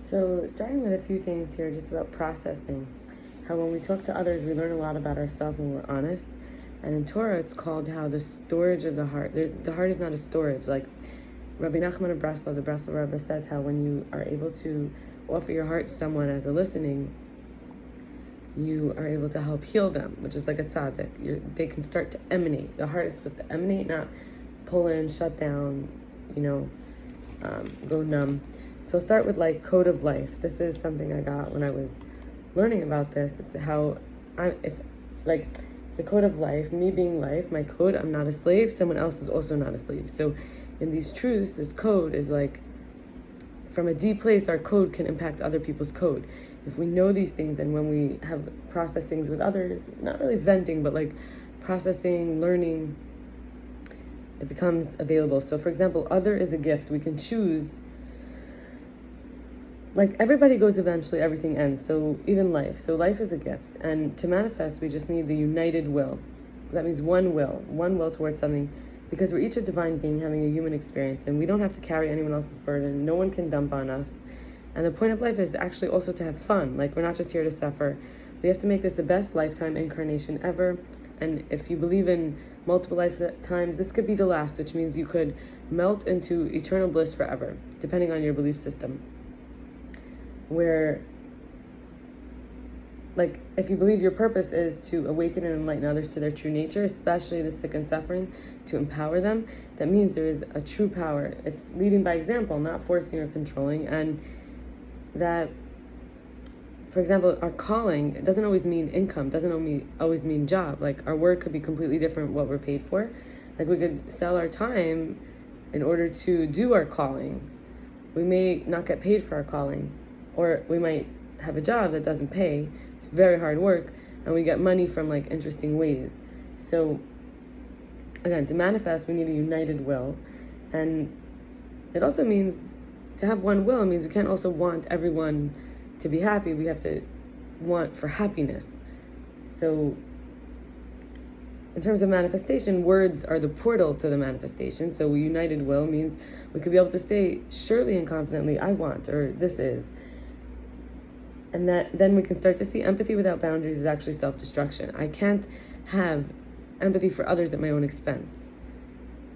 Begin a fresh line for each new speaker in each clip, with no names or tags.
So, starting with a few things here just about processing. How when we talk to others, we learn a lot about ourselves when we're honest. And in Torah, it's called how the storage of the heart. The heart is not a storage. Like Rabbi Nachman of Breslov, the Breslov Rebbe, says how when you are able to offer your heart to someone as a listening, you are able to help heal them, which is like a tzaddik. They can start to emanate. The heart is supposed to emanate, not pull in, shut down, go numb. So I'll start with like code of life. This is something I got when I was learning about this. It's how the code of life, me being life, my code, I'm not a slave, someone else is also not a slave. So in these truths, this code is like, from a deep place, our code can impact other people's code. If we know these things, and when we have processings with others, not really venting, but like processing, learning, it becomes available. So for example, other is a gift. We can choose. Like everybody goes eventually, everything ends. So even life. So life is a gift. And to manifest, we just need the united will. That means one will towards something, because we're each a divine being having a human experience, and we don't have to carry anyone else's burden. No one can dump on us. And the point of life is actually also to have fun. Like we're not just here to suffer. We have to make this the best lifetime incarnation ever. And if you believe in multiple lifetimes, this could be the last, which means you could melt into eternal bliss forever, depending on your belief system. Where, like, if you believe your purpose is to awaken and enlighten others to their true nature, especially the sick and suffering, to empower them, that means there is a true power. It's leading by example, not forcing or controlling. And that, for example, our calling, it doesn't always mean income, doesn't always mean job. Like our work could be completely different what we're paid for. Like we could sell our time in order to do our calling. We may not get paid for our calling, or we might have a job that doesn't pay. It's very hard work, and we get money from like interesting ways. So again, to manifest, we need a united will. And it also means to have one will means we can't also want everyone to be happy. We have to want for happiness. So in terms of manifestation, words are the portal to the manifestation. So united will means we could be able to say surely and confidently, I want, or this is. And that then we can start to see empathy without boundaries is actually self-destruction. I can't have empathy for others at my own expense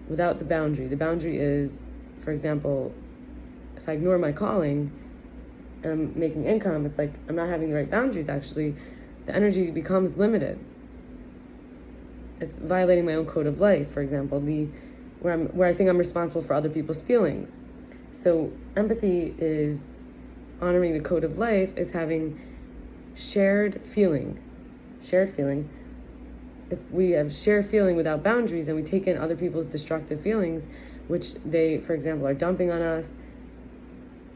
without the boundary. The boundary is, for example, if I ignore my calling and I'm making income, it's like I'm not having the right boundaries. Actually, the energy becomes limited. It's violating my own code of life, for example, where I think I'm responsible for other people's feelings. So empathy is honoring the code of life, is having shared feeling. If we have shared feeling without boundaries and we take in other people's destructive feelings, which they, for example, are dumping on us,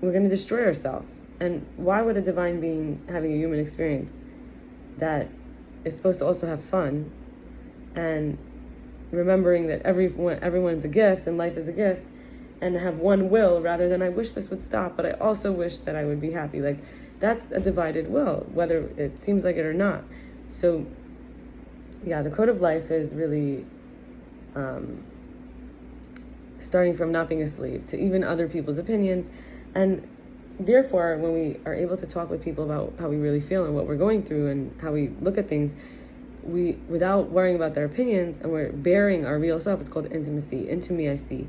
we're going to destroy ourselves. And why would a divine being having a human experience that is supposed to also have fun and remembering that everyone's a gift and life is a gift, and have one will rather than I wish this would stop, but I also wish that I would be happy. Like that's a divided will, whether it seems like it or not. So yeah, the code of life is really starting from not being a slave to even other people's opinions. And therefore, when we are able to talk with people about how we really feel and what we're going through and how we look at things, we, without worrying about their opinions, and we're bearing our real self, it's called intimacy. Into me I see.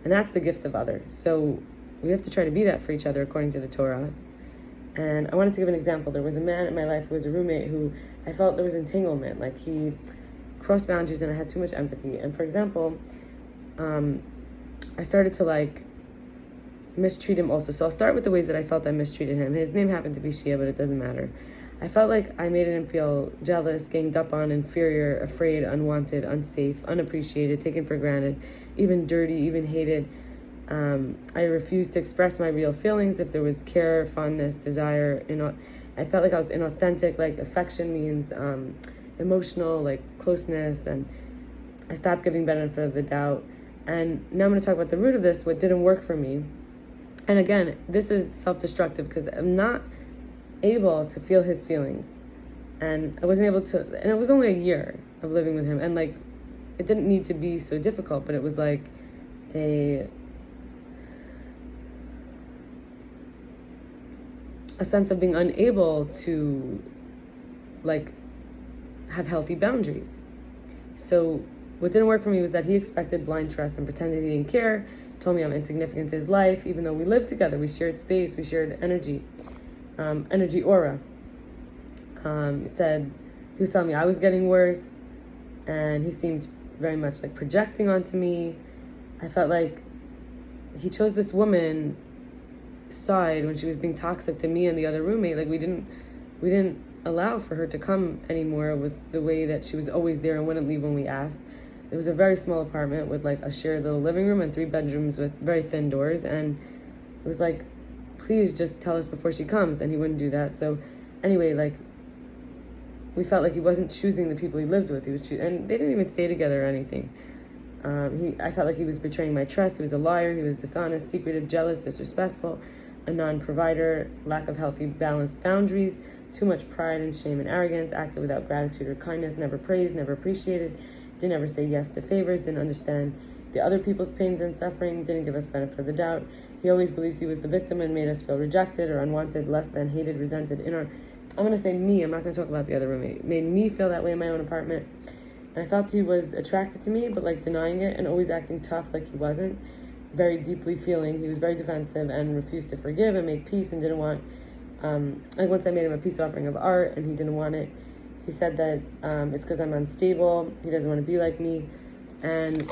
And that's the gift of others. So we have to try to be that for each other according to the Torah. And I wanted to give an example. There was a man in my life who was a roommate who I felt there was entanglement. Like he crossed boundaries and I had too much empathy. And for example, I started to like mistreat him also. So I'll start with the ways that I felt I mistreated him. His name happened to be Shia, but it doesn't matter. I felt like I made him feel jealous, ganged up on, inferior, afraid, unwanted, unsafe, unappreciated, taken for granted, even dirty, even hated. I refused to express my real feelings. If there was care, fondness, desire, I felt like I was inauthentic. Like affection means emotional, like closeness, and I stopped giving benefit of the doubt. And now I'm going to talk about the root of this, what didn't work for me. And again, this is self-destructive because I'm not able to feel his feelings. And I wasn't able to, and it was only a year of living with him. And like, it didn't need to be so difficult, but it was like a sense of being unable to like have healthy boundaries. So what didn't work for me was that he expected blind trust and pretended he didn't care, told me I'm insignificant to his life, even though we lived together, we shared space, we shared energy, energy aura. He said, he was telling me I was getting worse, and he seemed very much like projecting onto me. I felt like he chose this woman side when she was being toxic to me and the other roommate. Like we didn't allow for her to come anymore with the way that she was always there and wouldn't leave when we asked. It was a very small apartment with like a shared little living room and 3 bedrooms with very thin doors, and it was like, please just tell us before she comes, and he wouldn't do that. So anyway, like we felt like he wasn't choosing the people he lived with. He was and they didn't even stay together or anything. I felt like he was betraying my trust. He was a liar. He was dishonest, secretive, jealous, disrespectful, a non-provider, lack of healthy, balanced boundaries, too much pride and shame and arrogance, acted without gratitude or kindness, never praised, never appreciated, didn't ever say yes to favors, didn't understand the other people's pains and suffering, didn't give us benefit of the doubt. He always believed he was the victim and made us feel rejected or unwanted, less than, hated, resented. I'm going to say me, I'm not going to talk about the other roommate. Made me feel that way in my own apartment. And I felt he was attracted to me, but like denying it and always acting tough like he wasn't. Very deeply feeling. He was very defensive and refused to forgive and make peace and didn't want, like once I made him a peace offering of art and he didn't want it. He said that it's because I'm unstable. He doesn't want to be like me. And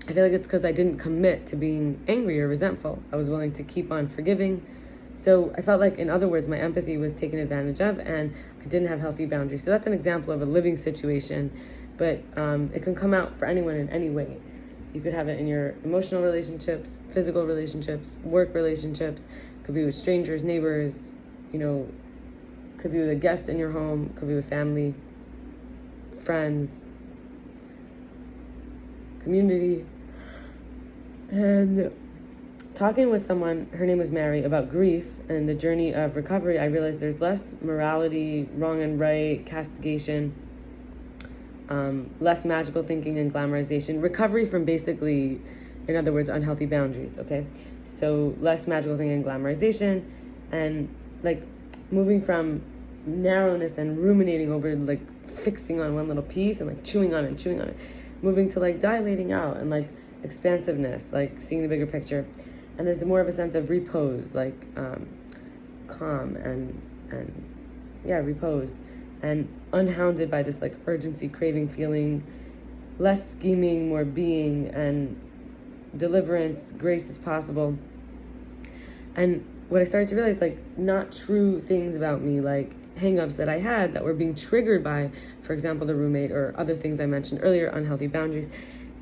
I feel like it's because I didn't commit to being angry or resentful. I was willing to keep on forgiving. So I felt like, in other words, my empathy was taken advantage of and I didn't have healthy boundaries. So that's an example of a living situation, but it can come out for anyone in any way. You could have it in your emotional relationships, physical relationships, work relationships, could be with strangers, neighbors, could be with a guest in your home, could be with family, friends, community. And talking with someone, her name was Mary, about grief and the journey of recovery, I realized there's less morality, wrong and right, castigation, less magical thinking and glamorization. Recovery from basically, in other words, unhealthy boundaries, okay? So less magical thinking and glamorization, and like moving from narrowness and ruminating over like fixing on one little piece and like chewing on it, moving to like dilating out and like expansiveness, like seeing the bigger picture. And there's more of a sense of repose, like calm and repose, and unhounded by this like urgency, craving, feeling, less scheming, more being, and deliverance, grace is possible. And what I started to realize, like not true things about me, like hang-ups that I had that were being triggered by, for example, the roommate or other things I mentioned earlier, unhealthy boundaries,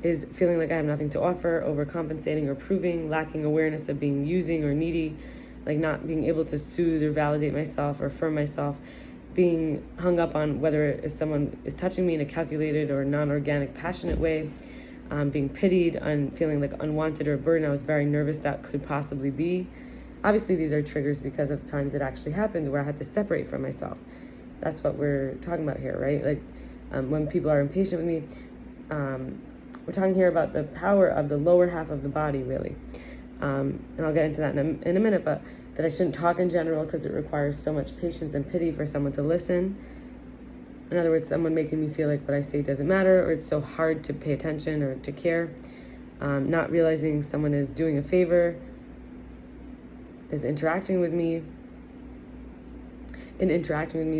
is feeling like I have nothing to offer, overcompensating or proving, lacking awareness of being using or needy, like not being able to soothe or validate myself or affirm myself, being hung up on whether if someone is touching me in a calculated or non-organic, passionate way, being pitied and feeling like unwanted or a burden. I was very nervous that could possibly be. Obviously, these are triggers because of times it actually happened where I had to separate from myself. That's what we're talking about here, right? Like when people are impatient with me, we're talking here about the power of the lower half of the body, really. And I'll get into that in a minute, but that I shouldn't talk in general because it requires so much patience and pity for someone to listen. In other words, someone making me feel like what I say doesn't matter, or it's so hard to pay attention or to care. Not realizing someone is doing a favor, is interacting with me,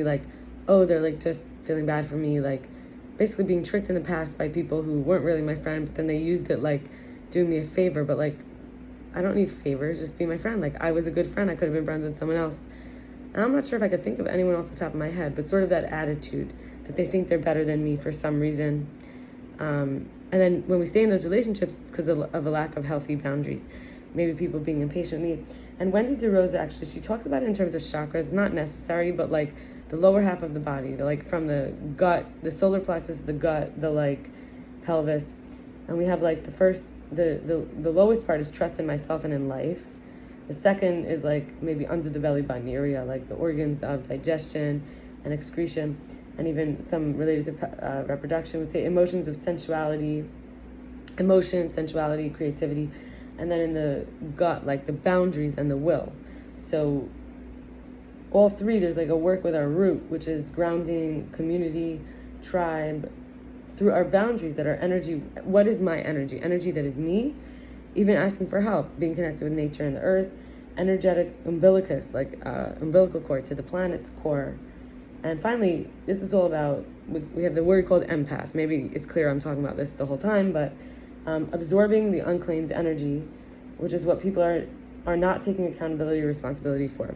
like, oh, they're like just feeling bad for me, like basically being tricked in the past by people who weren't really my friend, but then they used it like doing me a favor. But like, I don't need favors, just be my friend. Like I was a good friend, I could have been friends with someone else. And I'm not sure if I could think of anyone off the top of my head, but sort of that attitude that they think they're better than me for some reason. And then when we stay in those relationships, it's because of a lack of healthy boundaries. Maybe people being impatient with me. And Wendy DeRosa, actually, she talks about it in terms of chakras, not necessary, but like the lower half of the body, like from the gut, the solar plexus, the gut, the like pelvis. And we have like the first, the lowest part is trust in myself and in life. The second is like maybe under the belly button area, like the organs of digestion and excretion, and even some related to reproduction, would say emotions of sensuality, creativity. And then in the gut, like the boundaries and the will. So all three, there's like a work with our root, which is grounding, community, tribe, through our boundaries that are energy. What is my energy? Energy that is me, even asking for help, being connected with nature and the earth, energetic umbilicus, like umbilical cord to the planet's core. And finally, this is all about, we have the word called empath. Maybe it's clear I'm talking about this the whole time, but absorbing the unclaimed energy, which is what people are not taking accountability or responsibility for.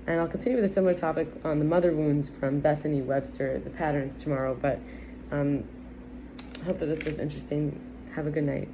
And I'll continue with a similar topic on the mother wounds from Bethany Webster, the patterns, tomorrow. But I hope that this was interesting. Have a good night.